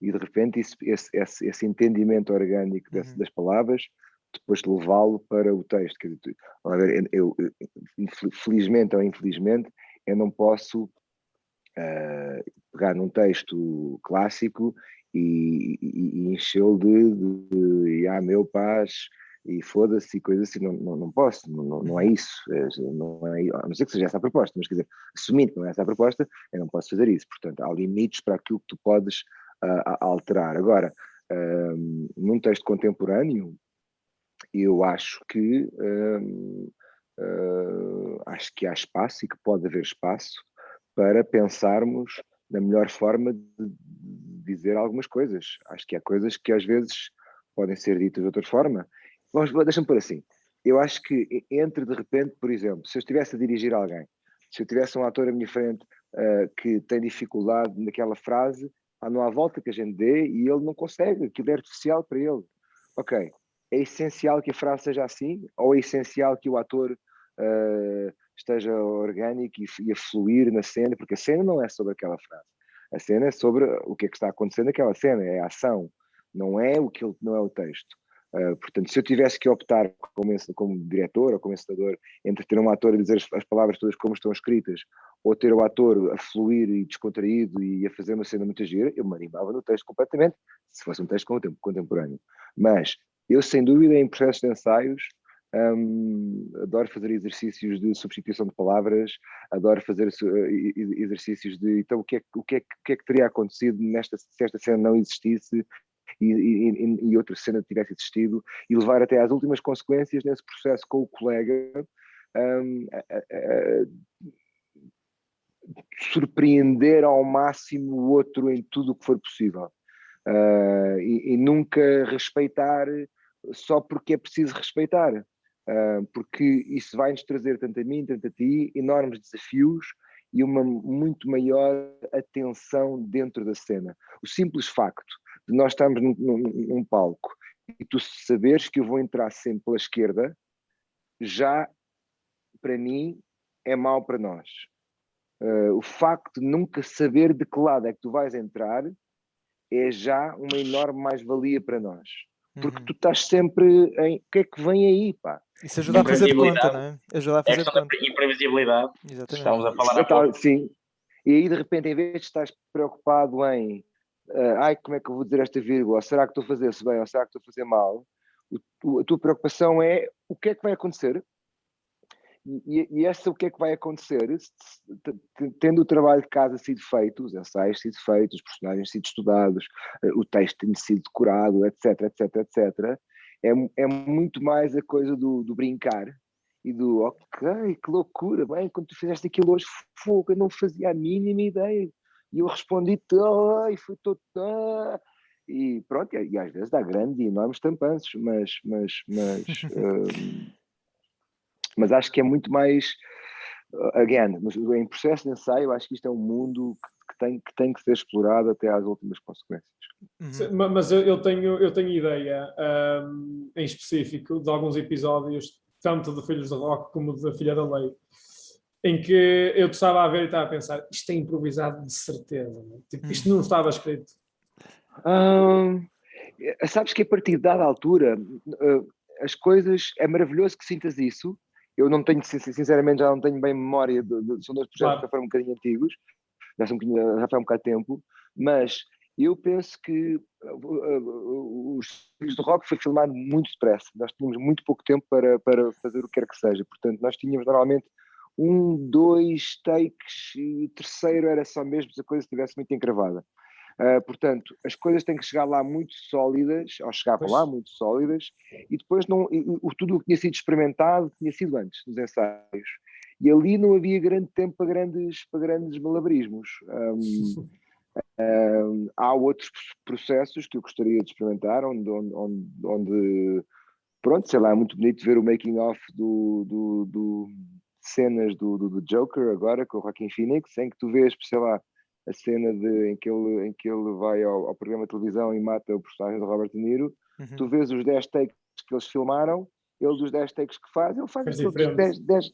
e de repente esse entendimento orgânico das palavras, depois de levá-lo para o texto. Quer dizer, felizmente ou infelizmente, eu não posso pegar num texto clássico e enchê-lo de meu paz e foda-se e coisas assim, não posso, não é isso, não é, a não ser que seja essa a proposta, mas quer dizer, assumindo que não é essa a proposta, eu não posso fazer isso, portanto há limites para aquilo que tu podes alterar. Agora, num texto contemporâneo, eu acho que há espaço e que pode haver espaço para pensarmos na melhor forma de dizer algumas coisas. Acho que há coisas que às vezes podem ser ditas de outra forma. Deixa-me pôr assim. Eu acho que entre de repente, por exemplo, se eu estivesse a dirigir alguém, se eu tivesse um ator à minha frente que tem dificuldade naquela frase, não há volta que a gente dê e ele não consegue, aquilo é artificial para ele. Ok, é essencial que a frase seja assim ou é essencial que o ator esteja orgânico e a fluir na cena, porque a cena não é sobre aquela frase. A cena é sobre o que é que está acontecendo naquela cena, é a ação, não é o texto. Portanto, se eu tivesse que optar como diretor ou como encenador entre ter um ator a dizer as palavras todas como estão escritas ou ter o ator a fluir e descontraído e a fazer uma cena muito gira, eu me animava no texto completamente, se fosse um texto contemporâneo. Mas eu, sem dúvida, em processos de ensaios, adoro fazer exercícios de substituição de palavras, adoro fazer exercícios de então o que é que teria acontecido se esta cena não existisse e outra cena tivesse existido, e levar até às últimas consequências nesse processo com o colega, surpreender ao máximo o outro em tudo o que for possível. E nunca respeitar só porque é preciso respeitar. Porque isso vai-nos trazer, tanto a mim, tanto a ti, enormes desafios e uma muito maior atenção dentro da cena. O simples facto de nós estarmos num palco e tu saberes que eu vou entrar sempre pela esquerda, já, para mim, é mau para nós. O facto de nunca saber de que lado é que tu vais entrar é já uma enorme mais-valia para nós. Porque tu estás sempre em o que é que vem aí, pá. Isso ajuda a fazer de conta, não é? Ajuda a É a fazer de questão da conta. imprevisibilidade. Exatamente. Estávamos a falar há pouco. Sim. E aí, de repente, em vez de estás preocupado em como é que eu vou dizer esta vírgula? Ou será que estou a fazer-se bem? Ou será que estou a fazer mal? A tua preocupação é o que é que vai acontecer? E essa o que é que vai acontecer? Tendo o trabalho de casa sido feito, os ensaios sido feitos, os personagens sido estudados, o texto tendo sido decorado, etc, etc, etc, é muito mais a coisa do brincar e do ok, que loucura, bem, quando tu fizeste aquilo hoje, fogo, eu não fazia a mínima ideia. E eu respondi-te, e foi todo... E pronto, e às vezes dá grandes e enormes tampanços, mas acho que é muito mais, again, mas em processo de ensaio, acho que isto é um mundo que tem que ser explorado até às últimas consequências. Mas eu tenho ideia, em específico, de alguns episódios, tanto de Filhos do Rock como da Filha da Lei, em que eu estava a ver e estava a pensar, isto é improvisado de certeza, não é? Tipo, isto não estava escrito. Sabes que a partir de dada altura, as coisas, é maravilhoso que sintas isso. Eu não tenho, sinceramente, já não tenho bem memória, são dois projetos que já foram um bocadinho antigos, já foi um bocado de tempo, mas eu penso que os Filhos do Rock foi filmado muito depressa. Nós tínhamos muito pouco tempo para fazer o que quer que seja. Portanto, nós tínhamos normalmente 1, 2 takes e o terceiro era só mesmo se a coisa estivesse muito encravada. Portanto, as coisas têm que chegar lá muito sólidas, ou chegavam lá muito sólidas, e depois tudo o que tinha sido experimentado tinha sido antes dos ensaios. E ali não havia grande tempo para grandes malabarismos. Há outros processos que eu gostaria de experimentar, onde pronto, sei lá, é muito bonito ver o making of do cenas do Joker agora, com o Joaquin Phoenix, em que tu vês, sei lá, a cena em que ele vai ao programa de televisão e mata o personagem de Robert De Niro, tu vês os 10 takes que eles filmaram, ele dos 10 takes que faz, ele faz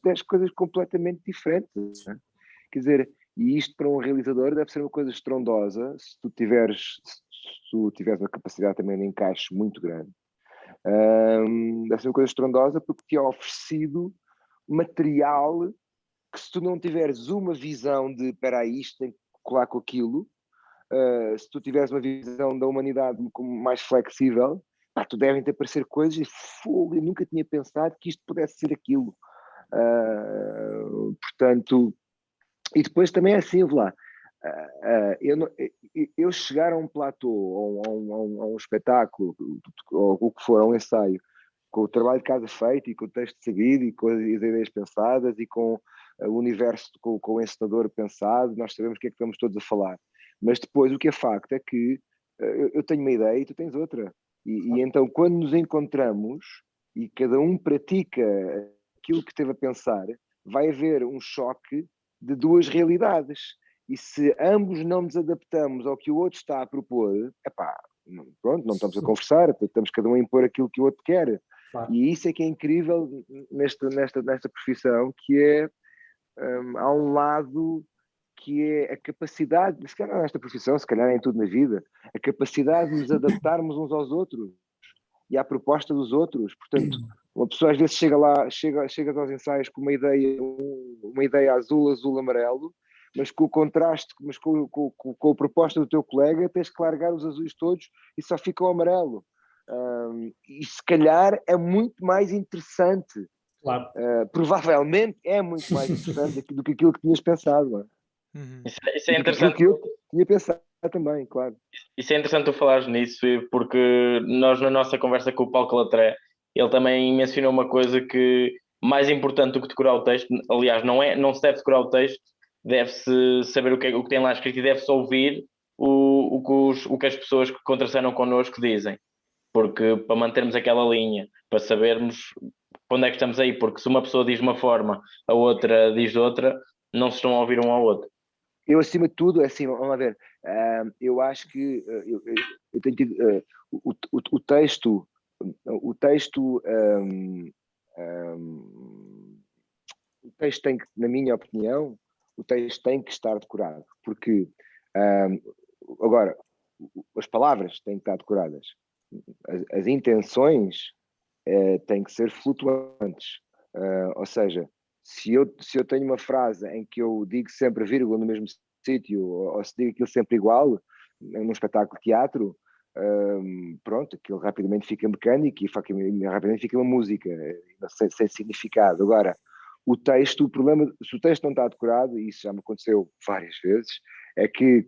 10 coisas completamente diferentes. Né? Quer dizer, e isto para um realizador deve ser uma coisa estrondosa, se tu tu tiveres uma capacidade também de encaixe muito grande, deve ser uma coisa estrondosa porque te é oferecido material que, se tu não tiveres uma visão de espera aí, isto tem que colar com aquilo, se tu tiveres uma visão da humanidade como mais flexível, tu devem te aparecer coisas e fogo, eu nunca tinha pensado que isto pudesse ser aquilo. Portanto, e depois também é assim, lá, eu chegar a um platô, ou a um espetáculo, ou o que for, a um ensaio, com o trabalho de casa feito e com o texto sabido e com as ideias pensadas e com o universo, com o encenador pensado, nós sabemos o que é que estamos todos a falar. Mas depois o que é facto é que eu tenho uma ideia e tu tens outra. E então quando nos encontramos e cada um pratica aquilo que esteve a pensar, vai haver um choque de duas realidades. E se ambos não nos adaptamos ao que o outro está a propor, pronto, não estamos a conversar, estamos cada um a impor aquilo que o outro quer. Claro. E isso é que é incrível nesta profissão, que é, há um lado que é a capacidade, se calhar nesta profissão, se calhar em tudo na vida, a capacidade de nos adaptarmos uns aos outros e à proposta dos outros. Portanto, uma pessoa às vezes chega aos ensaios com uma ideia azul, amarelo, mas com o contraste, mas com a proposta do teu colega, tens que largar os azuis todos e só fica o amarelo. E se calhar é muito mais interessante. Claro. Provavelmente é muito mais interessante do que aquilo que tinhas pensado. Não é? Isso é interessante. Que eu tinha pensado também, claro. Isso é interessante tu falares nisso, porque nós, na nossa conversa com o Paulo Calatré, ele também mencionou uma coisa que, mais importante do que decorar o texto, aliás, não se deve decorar o texto, deve-se saber o que tem lá escrito e deve-se ouvir o que as pessoas que contracenam connosco dizem. Porque para mantermos aquela linha, para sabermos para onde é que estamos aí, porque se uma pessoa diz uma forma, a outra diz outra, não se estão a ouvir um ao outro. Eu, acima de tudo, assim, vamos lá ver, eu acho que eu tenho tido o texto, o texto tem que, na minha opinião, o texto tem que estar decorado, porque agora, as palavras têm que estar decoradas, as intenções têm que ser flutuantes, ou seja, se eu tenho uma frase em que eu digo sempre vírgula no mesmo sítio, ou se digo aquilo sempre igual, num espetáculo de teatro, pronto, aquilo rapidamente fica mecânico e rapidamente fica uma música, sem significado. Agora, o texto, o problema, se o texto não está decorado, e isso já me aconteceu várias vezes, é que,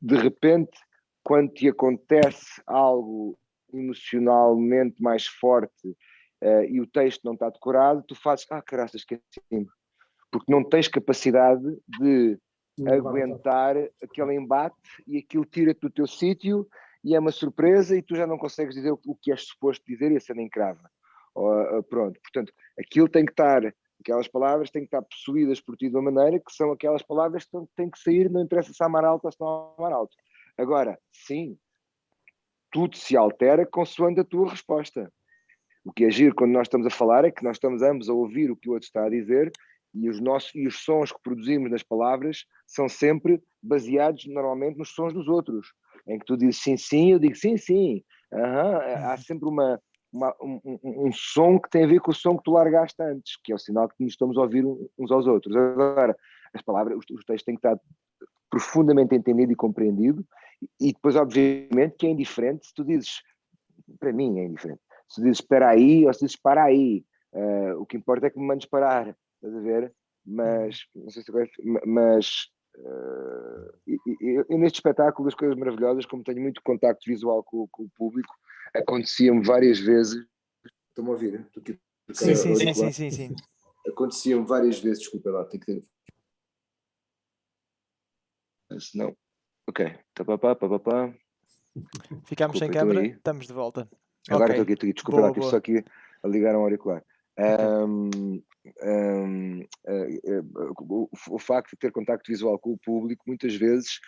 de repente, quando te acontece algo emocionalmente mais forte e o texto não está decorado, tu fazes, caraças, esqueci-me, porque não tens capacidade de aguentar aquele embate e aquilo tira-te do teu sítio e é uma surpresa e tu já não consegues dizer o que és suposto dizer e a cena encrava. Pronto, portanto, aquilo tem que estar, aquelas palavras têm que estar possuídas por ti de uma maneira que são aquelas palavras que têm que sair, não interessa se amar alto ou se não amar alto. Agora, sim, tudo se altera consoante a tua resposta. O que é giro quando nós estamos a falar é que nós estamos ambos a ouvir o que o outro está a dizer e os sons que produzimos nas palavras são sempre baseados normalmente nos sons dos outros, em que tu dizes sim, sim, eu digo sim, sim. Há sempre um som que tem a ver com o som que tu largaste antes, que é o sinal que nos estamos a ouvir uns aos outros. Agora, as palavras, os textos têm que estar profundamente entendido e compreendido, e depois, obviamente, que é indiferente se tu dizes, para mim é indiferente, se dizes espera aí ou se dizes para aí, o que importa é que me mandes parar, estás a ver? Mas, não sei se agora, mas eu nestes espetáculos, as coisas maravilhosas, como tenho muito contacto visual com o público, acontecia-me várias vezes, estou-me a ouvir? Sim. Acontecia-me várias vezes, desculpa lá, tenho que ter... Senão, ok, Ficámos sem câmera, estamos de volta. Agora estou aqui, desculpa lá, estive só aqui a ligar um auricular. O facto de ter contacto visual com o público muitas vezes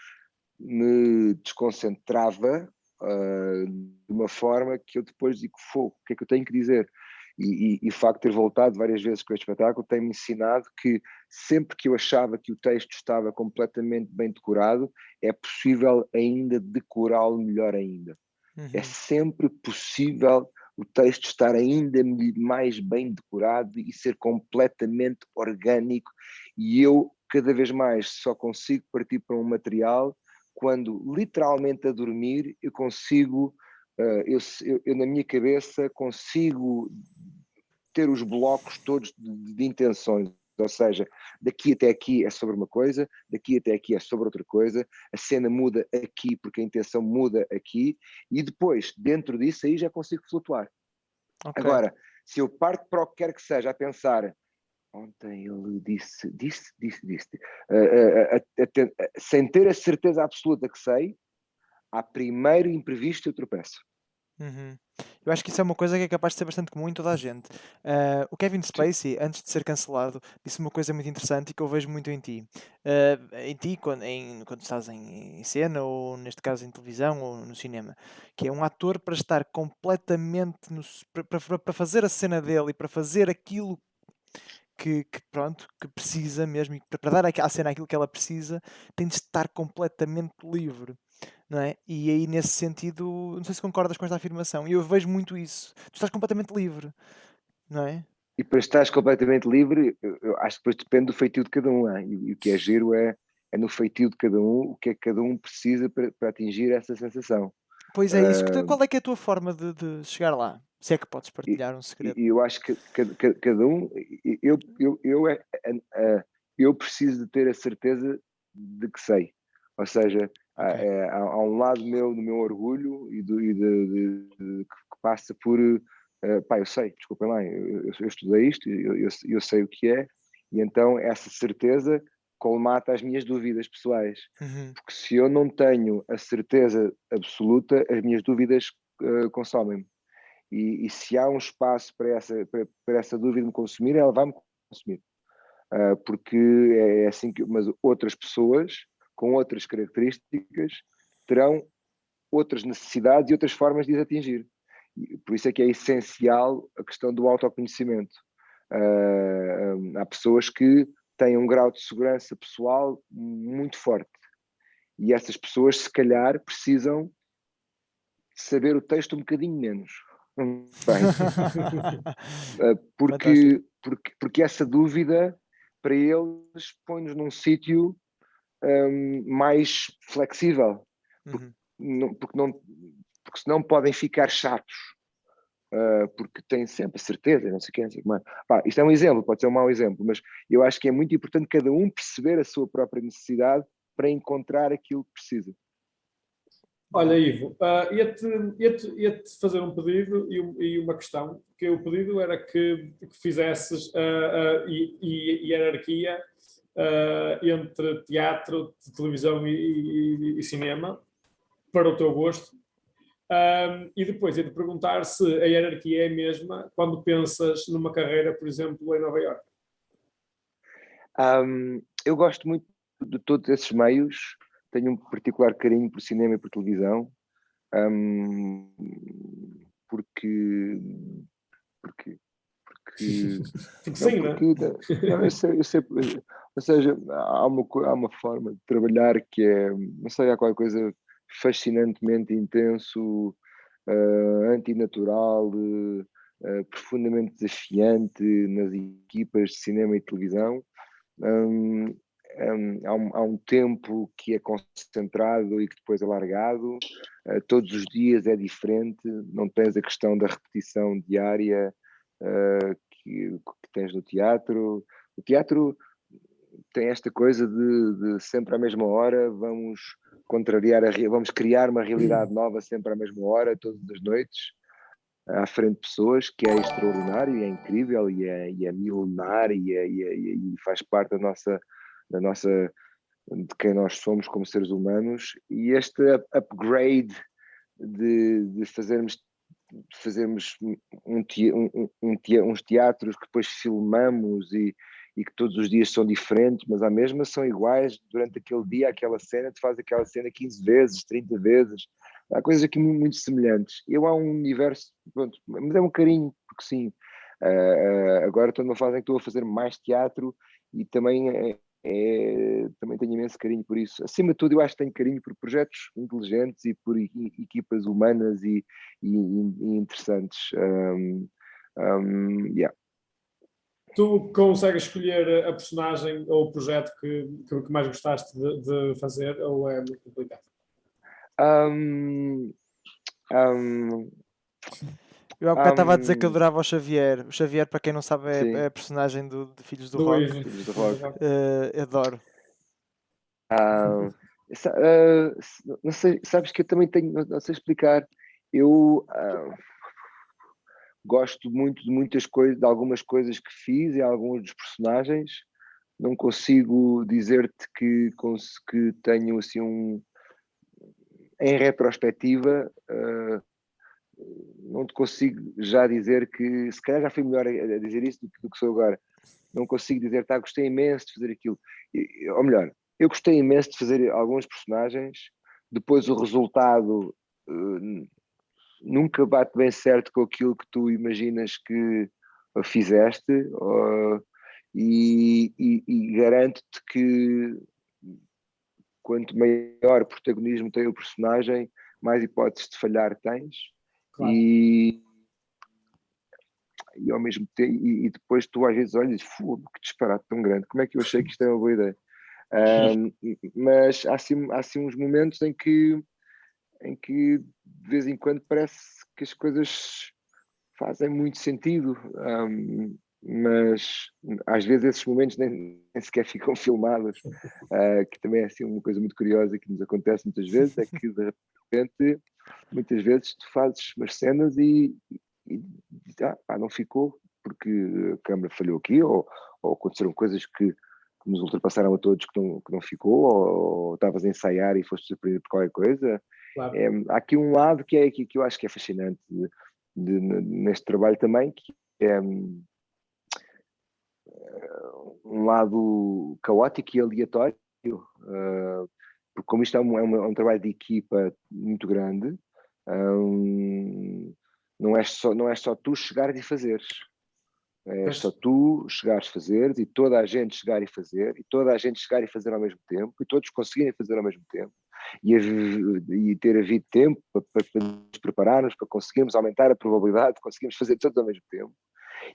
me desconcentrava de uma forma que eu depois digo, fogo, o que é que eu tenho que dizer? E o facto de ter voltado várias vezes com este espetáculo tem-me ensinado que sempre que eu achava que o texto estava completamente bem decorado, é possível ainda decorá-lo melhor ainda. É sempre possível o texto estar ainda mais bem decorado e ser completamente orgânico, e eu cada vez mais só consigo partir para um material quando literalmente a dormir eu consigo, eu na minha cabeça consigo ter os blocos todos de intenções, ou seja, daqui até aqui é sobre uma coisa, daqui até aqui é sobre outra coisa, a cena muda aqui porque a intenção muda aqui, e depois, dentro disso, aí já consigo flutuar. Okay. Agora, se eu parto para o que quer que seja a pensar, ontem ele disse, sem ter a certeza absoluta que sei, à primeiro imprevisto eu tropeço. Eu acho que isso é uma coisa que é capaz de ser bastante comum em toda a gente. O Kevin Spacey, antes de ser cancelado, disse uma coisa muito interessante e que eu vejo muito em ti. Em ti, quando estás em cena, ou neste caso em televisão ou no cinema, que é um ator para estar completamente para fazer a cena dele e para fazer aquilo que precisa mesmo, e para dar à cena aquilo que ela precisa, tem de estar completamente livre. Não é? E aí, nesse sentido, não sei se concordas com esta afirmação, e eu vejo muito isso. Tu estás completamente livre, não é? E para estares completamente livre, eu acho que depois depende do feitio de cada um. E o que é giro é no feitio de cada um, o que é que cada um precisa para atingir essa sensação. Pois é isso. Qual é que é a tua forma de chegar lá? Se é que podes partilhar um segredo. E eu acho que cada um, eu preciso de ter a certeza de que sei. Ou seja, há um lado meu, do meu orgulho que passa por eu sei, desculpem lá, eu estudei isto, eu sei o que é, e então essa certeza colmata as minhas dúvidas pessoais. Porque se eu não tenho a certeza absoluta, as minhas dúvidas consomem-me. E se há um espaço para essa dúvida me consumir, ela vai me consumir. Porque é assim que. Mas outras pessoas com outras características terão outras necessidades e outras formas de as atingir. E por isso é que é essencial a questão do autoconhecimento. Há pessoas que têm um grau de segurança pessoal muito forte. E essas pessoas, se calhar, precisam saber o texto um bocadinho menos. Porque essa dúvida para eles põe-nos num sítio mais flexível, porque senão podem ficar chatos, porque têm sempre a certeza, não sei o que, não sei como é. Isto é um exemplo, pode ser um mau exemplo, mas eu acho que é muito importante cada um perceber a sua própria necessidade para encontrar aquilo que precisa. Olha, Ivo, ia-te fazer um pedido e uma questão, que o pedido era que fizesses a hierarquia entre teatro, televisão e cinema, para o teu gosto, e depois ia-te perguntar se a hierarquia é a mesma quando pensas numa carreira, por exemplo, em Nova Iorque. Eu gosto muito de todos esses meios. Tenho um particular carinho por cinema e por televisão, porque sim, não é? Eu sei, ou seja, há uma forma de trabalhar que é, não sei, há qualquer coisa fascinantemente intenso, antinatural, profundamente desafiante nas equipas de cinema e televisão. Há um tempo que é concentrado e que depois é largado, todos os dias é diferente, não tens a questão da repetição diária que tens no teatro. O teatro tem esta coisa de sempre à mesma hora, vamos criar uma realidade nova sempre à mesma hora, todas as noites, à frente de pessoas, que é extraordinário, e é incrível, e é milenar, e faz parte da nossa de quem nós somos como seres humanos. E este upgrade de fazermos uns teatros que depois filmamos e que todos os dias são diferentes, mas à mesma são iguais durante aquele dia, aquela cena, tu fazes aquela cena 15 vezes, 30 vezes, há coisas aqui muito semelhantes. Há um universo, pronto, mas é um carinho, porque sim, Agora estou numa fase em que estou a fazer mais teatro e também também tenho imenso carinho por isso. Acima de tudo, eu acho que tenho carinho por projetos inteligentes e por equipas humanas e interessantes. Yeah. Tu consegues escolher a personagem ou o projeto que mais gostaste de fazer, ou é muito complicado? Eu há bocado estava a dizer que adorava o Xavier. O Xavier, para quem não sabe, Sim. é a personagem de Filhos do Do Rock. Easy. Filhos do Rock. Adoro. Não sei, sabes que eu também tenho, não sei explicar. Eu gosto muito de muitas coisas, de algumas coisas que fiz e alguns dos personagens. Não consigo dizer-te que tenho assim em retrospectiva, não te consigo já dizer que, se calhar já fui melhor a dizer isso do que sou agora. Não consigo dizer, gostei imenso de fazer aquilo. Ou melhor, eu gostei imenso de fazer alguns personagens, depois o resultado nunca bate bem certo com aquilo que tu imaginas que fizeste, e garanto-te que quanto maior protagonismo tem o personagem, mais hipóteses de falhar tens. Claro. E ao mesmo tempo, e depois tu às vezes olhas, que disparate tão grande, como é que eu achei que isto é uma boa ideia? Mas há assim uns momentos em que de vez em quando parece que as coisas fazem muito sentido, mas às vezes esses momentos nem sequer ficam filmados, que também é assim uma coisa muito curiosa que nos acontece muitas vezes, é que de repente, muitas vezes tu fazes umas cenas e não ficou porque a câmera falhou aqui, ou aconteceram coisas que nos ultrapassaram a todos que não ficou, ou estavas a ensaiar e foste surpreendido por qualquer coisa. Claro. Há aqui um lado que eu acho que é fascinante neste trabalho também, que é um lado caótico e aleatório, porque como isto é um trabalho de equipa muito grande, não é só tu chegares e fazeres. É só tu chegares a fazer e toda a gente chegar e fazer, e toda a gente chegar e fazer ao mesmo tempo, e todos conseguirem fazer ao mesmo tempo, e ter havido tempo para nos prepararmos, para conseguirmos aumentar a probabilidade de conseguirmos fazer todos ao mesmo tempo.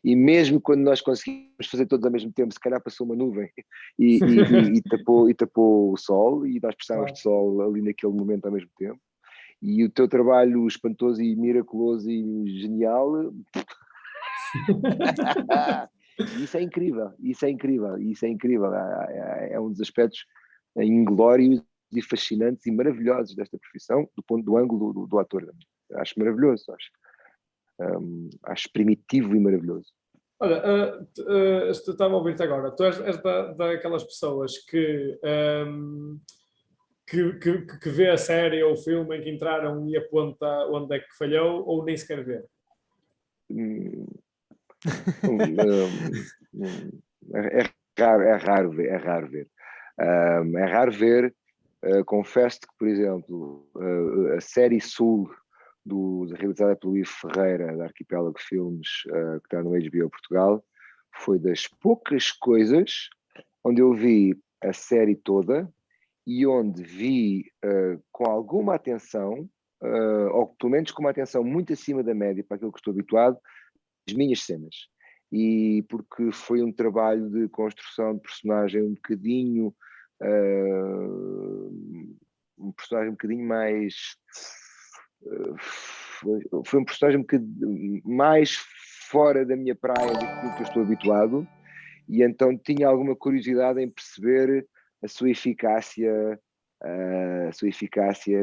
E mesmo quando nós conseguimos fazer todos ao mesmo tempo, se calhar passou uma nuvem e tapou o sol, e nós precisávamos de sol ali naquele momento ao mesmo tempo. E o teu trabalho espantoso e miraculoso e genial... Isso é incrível. É um dos aspectos inglórios e fascinantes e maravilhosos desta profissão, do ângulo do ator. Acho maravilhoso, acho primitivo e maravilhoso. Olha, estava a ouvir-te agora. Tu és daquelas pessoas que vê a série ou o filme em que entraram e aponta onde é que falhou, ou nem sequer vê? É raro ver. É raro ver. Confesso-te que, por exemplo, a série Sul, realizada pelo Ivo Ferreira, da Arquipélago Filmes, que está no HBO Portugal, foi das poucas coisas onde eu vi a série toda e onde vi com alguma atenção, ou pelo menos com uma atenção muito acima da média para aquilo que estou habituado, as minhas cenas. E porque foi um trabalho de construção de personagem um bocadinho mais foi um personagem um bocadinho mais fora da minha praia do que eu estou habituado, e então tinha alguma curiosidade em perceber a sua eficácia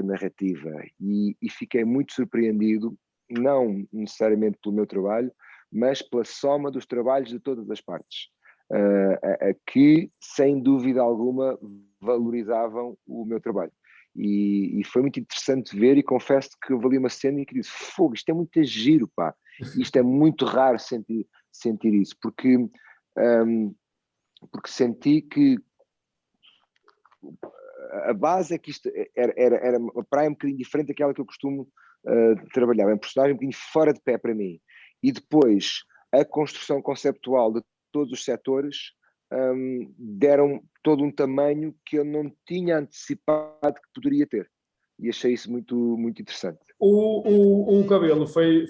narrativa, e fiquei muito surpreendido, não necessariamente pelo meu trabalho, mas pela soma dos trabalhos de todas as partes, que, sem dúvida alguma, valorizavam o meu trabalho. E foi muito interessante ver, e confesso que eu ali uma cena e que disse, fogo, isto é muito giro, pá. Isto é muito raro sentir isso, porque senti que a base é que isto era uma praia um bocadinho diferente daquela que eu costumo trabalhar, é um personagem um bocadinho fora de pé para mim. E depois a construção conceptual de todos os setores deram todo um tamanho que eu não tinha antecipado que poderia ter. E achei isso muito, muito interessante. O cabelo foi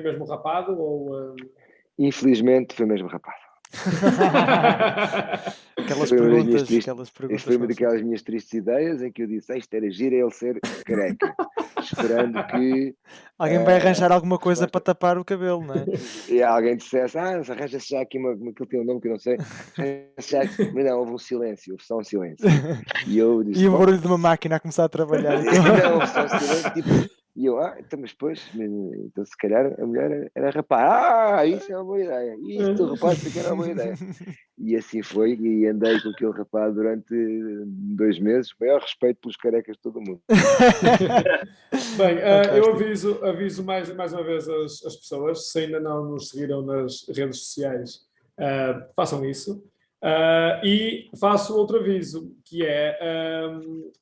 mesmo rapado ou... Infelizmente foi mesmo rapado. Aquelas Foi uma das minhas perguntas, tristes, aquelas Isso perguntas foi uma com daquelas minhas tristes ideias em que eu disse, isto era giro, é ele ser careca, esperando que Alguém vai arranjar a alguma coisa resposta... para tapar o cabelo, não é? E alguém dissesse, arranja-se já aqui aquilo tem um nome que eu não sei, arranja-se já... Mas não, houve um silêncio, houve só um silêncio. E eu disse, E o bom, barulho de uma máquina a começar a trabalhar. não, houve só um silêncio, tipo, e eu, então, mas depois, então se calhar a mulher era rapaz, isso é uma boa ideia, isto, o rapaz, isso aqui era uma boa ideia. E assim foi, e andei com aquele rapaz durante 2 meses, maior respeito pelos carecas de todo o mundo. Bem, eu Fantástico. aviso mais uma vez as pessoas, se ainda não nos seguiram nas redes sociais, façam isso. E faço outro aviso, que é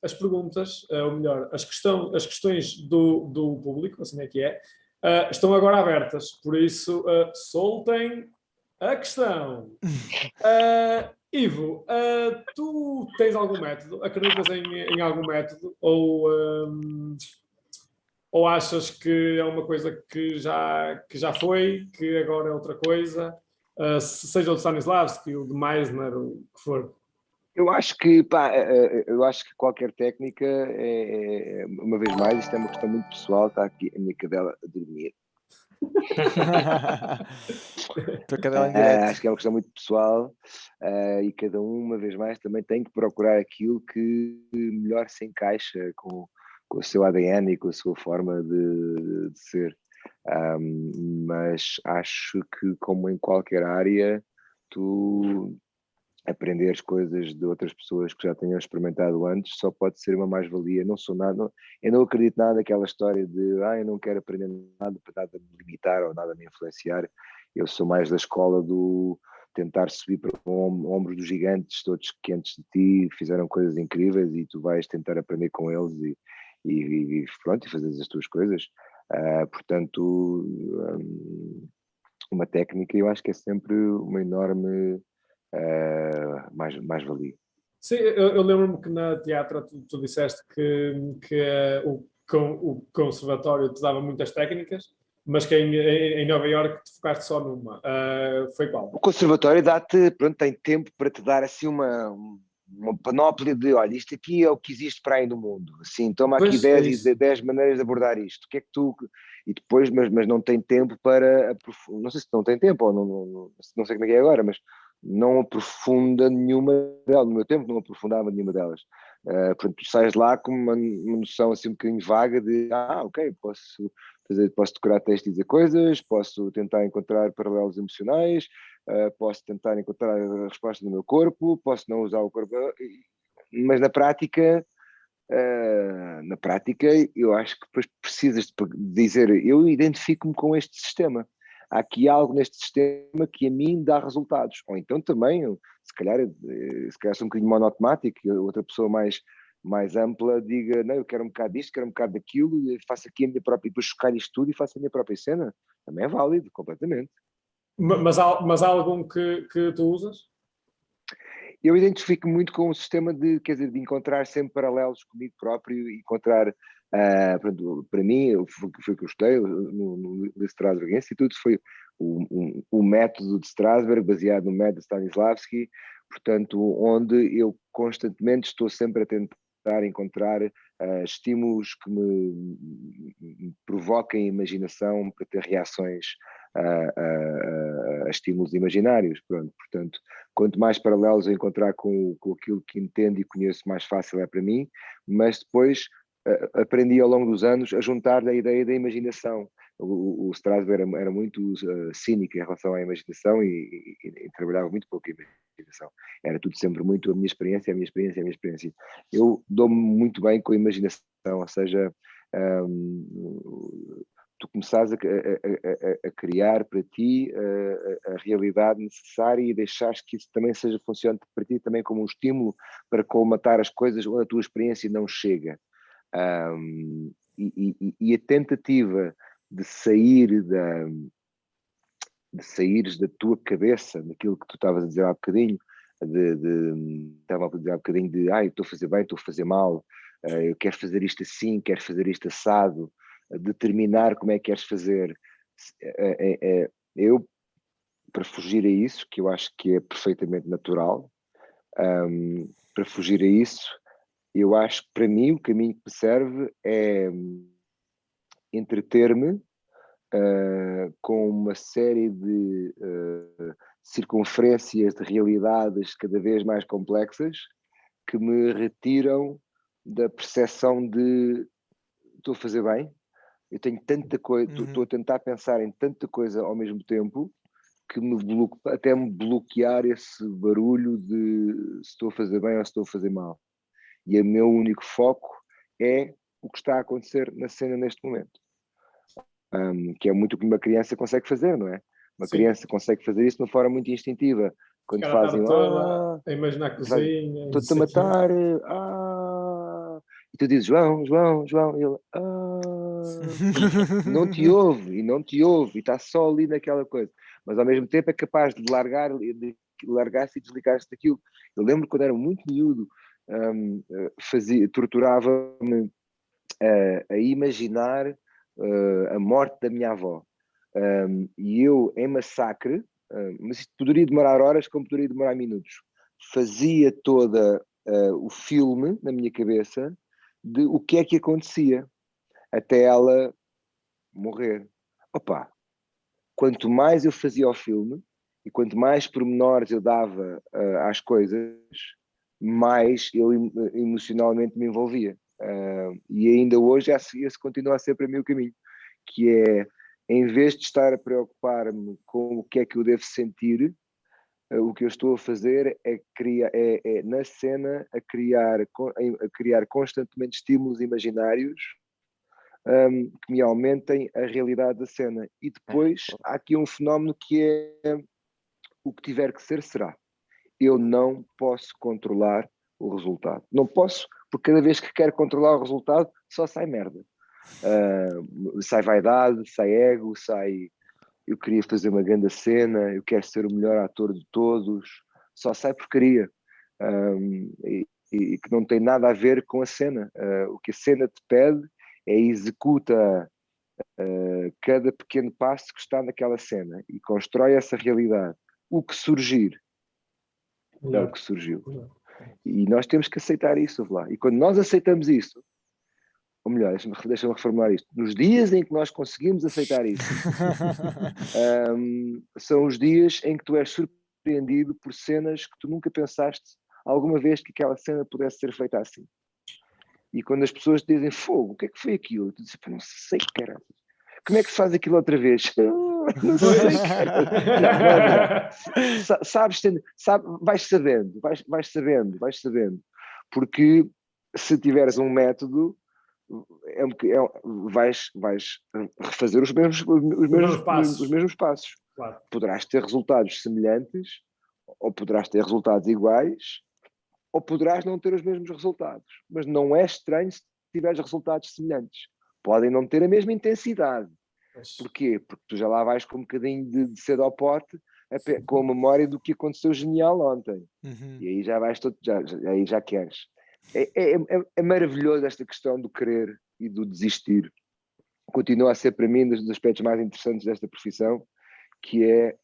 as perguntas, ou melhor, as questões do público, assim é que é, estão agora abertas, por isso soltem a questão. Ivo, tu tens algum método? Acreditas em algum método? Ou achas que é uma coisa que já foi, que agora é outra coisa? Seja o de Stanislavski, o de Meisner, o que for. Eu acho que, eu acho que qualquer técnica, uma vez mais, isto é uma questão muito pessoal, está aqui a minha cadela a dormir. Tua cadela em direto. Acho que é uma questão muito pessoal e cada um, uma vez mais, também tem que procurar aquilo que melhor se encaixa com o seu ADN e com a sua forma de ser. Mas acho que, como em qualquer área, tu aprenderes coisas de outras pessoas que já tenham experimentado antes só pode ser uma mais-valia. Não sou nada, eu não acredito nada naquela história de eu não quero aprender nada para nada me limitar ou nada me influenciar. Eu sou mais da escola do tentar subir para o ombro dos gigantes, todos que antes de ti fizeram coisas incríveis e tu vais tentar aprender com eles e pronto, e fazer as tuas coisas. Portanto, uma técnica eu acho que é sempre uma enorme mais-valia. Sim, eu lembro-me que na teatro tu disseste que o conservatório te dava muitas técnicas, mas que em Nova Iorque te focaste só numa. Foi qual? O conservatório dá-te, pronto, tem tempo para te dar assim uma panóplia de, olha, isto aqui é o que existe para aí no mundo. Assim, toma aqui Pois, é 10 maneiras de abordar isto. O que é que tu... E depois, mas não tem tempo para... Não sei se não tem tempo, ou não sei como é que é agora, mas não aprofunda nenhuma delas. No meu tempo não aprofundava nenhuma delas. Portanto, tu sais lá com uma noção assim um bocadinho vaga de, ok, posso decorar texto e dizer coisas, posso tentar encontrar paralelos emocionais, posso tentar encontrar a resposta no meu corpo, posso não usar o corpo, mas na prática eu acho que depois precisas de dizer, eu identifico-me com este sistema. Há aqui algo neste sistema que a mim dá resultados. Ou então também, se calhar sou um bocadinho monotemático, outra pessoa mais ampla diga, não, eu quero um bocado disto, quero um bocado daquilo, e faço aqui a minha própria, e depois chocar isto tudo e faço a minha própria cena. Também é válido, completamente. Mas há algum que tu usas? Eu identifico muito com o sistema de encontrar sempre paralelos comigo próprio e encontrar, para mim, foi o que eu estudei no Strasberg Institute, foi o método de Strasberg, baseado no método de Stanislavski, portanto, onde eu constantemente estou sempre a tentar encontrar estímulos que me provoquem imaginação para ter reações a estímulos imaginários. Pronto, portanto, quanto mais paralelos eu encontrar com aquilo que entendo e conheço, mais fácil é para mim, mas depois aprendi ao longo dos anos a juntar a ideia da imaginação. O Strasberg era muito cínico em relação à imaginação e trabalhava muito pouco a imaginação. Era tudo sempre muito a minha experiência, a minha experiência, a minha experiência. Eu dou-me muito bem com a imaginação, ou seja, tu começares a criar para ti a realidade necessária e deixares que isso também funcione para ti também como um estímulo para colmatar as coisas onde a tua experiência não chega. E a tentativa de sair de saíres da tua cabeça, daquilo que tu estavas a dizer há bocadinho, estava a dizer há bocadinho de eu estou a fazer bem, estou a fazer mal, eu quero fazer isto assim, quero fazer isto assado, determinar como é que queres fazer. Eu, para fugir a isso, que eu acho que é perfeitamente natural, para fugir a isso, eu acho que para mim o caminho que me serve é entreter-me com uma série de circunferências de realidades cada vez mais complexas que me retiram da percepção de estou a fazer bem, eu tenho tanta coisa, estou a tentar pensar em tanta coisa ao mesmo tempo que até me bloquear esse barulho de se estou a fazer bem ou se estou a fazer mal. E o meu único foco é o que está a acontecer na cena neste momento. Que é muito o que uma criança consegue fazer, não é? Uma criança consegue fazer isso de uma forma muito instintiva. Quando fazem toda a imaginar a cozinha, estou-te a matar, e tu dizes João, e ele não te ouve, e está só ali naquela coisa, mas ao mesmo tempo é capaz de largar-se e desligar-se daquilo. Eu lembro quando era muito miúdo, torturava-me a imaginar a morte da minha avó. E eu, em massacre, mas isto poderia demorar horas como poderia demorar minutos, fazia toda o filme na minha cabeça de o que é que acontecia até ela morrer. Opa, quanto mais eu fazia o filme e quanto mais pormenores eu dava às coisas, mais eu emocionalmente me envolvia. E ainda hoje esse continua a ser para mim o caminho, que é, em vez de estar a preocupar-me com o que é que eu devo sentir, o que eu estou a fazer é na cena a criar constantemente estímulos imaginários que me aumentem a realidade da cena. E depois há aqui um fenómeno que é o que tiver que ser, será. Eu não posso controlar o resultado. Não posso, porque cada vez que quero controlar o resultado, só sai merda. Sai vaidade, sai ego, sai eu queria fazer uma grande cena, eu quero ser o melhor ator de todos, só sai porcaria. E que não tem nada a ver com a cena. O que a cena te pede é executa cada pequeno passo que está naquela cena e constrói essa realidade. O que surgir é o que surgiu. E nós temos que aceitar isso, lá. E quando nós aceitamos isso, ou melhor, deixa-me reformular isto. Nos dias em que nós conseguimos aceitar isso, são os dias em que tu és surpreendido por cenas que tu nunca pensaste alguma vez que aquela cena pudesse ser feita assim. E quando as pessoas te dizem fogo, o que é que foi aquilo? Tu dizes, não sei, caralho. Como é que se faz aquilo outra vez? Não sei, caralho. Não é verdade. Vais sabendo. Porque se tiveres um método, vais refazer os mesmos passos. Claro. Poderás ter resultados semelhantes, ou poderás ter resultados iguais, ou poderás não ter os mesmos resultados. Mas não é estranho se tiveres resultados semelhantes. Podem não ter a mesma intensidade. Porquê? Porque tu já lá vais com um bocadinho de cedo ao pote, com a memória do que aconteceu genial ontem. E aí já vais aí já queres. É maravilhoso esta questão do querer e do desistir. Continua a ser para mim um dos aspectos mais interessantes desta profissão, que é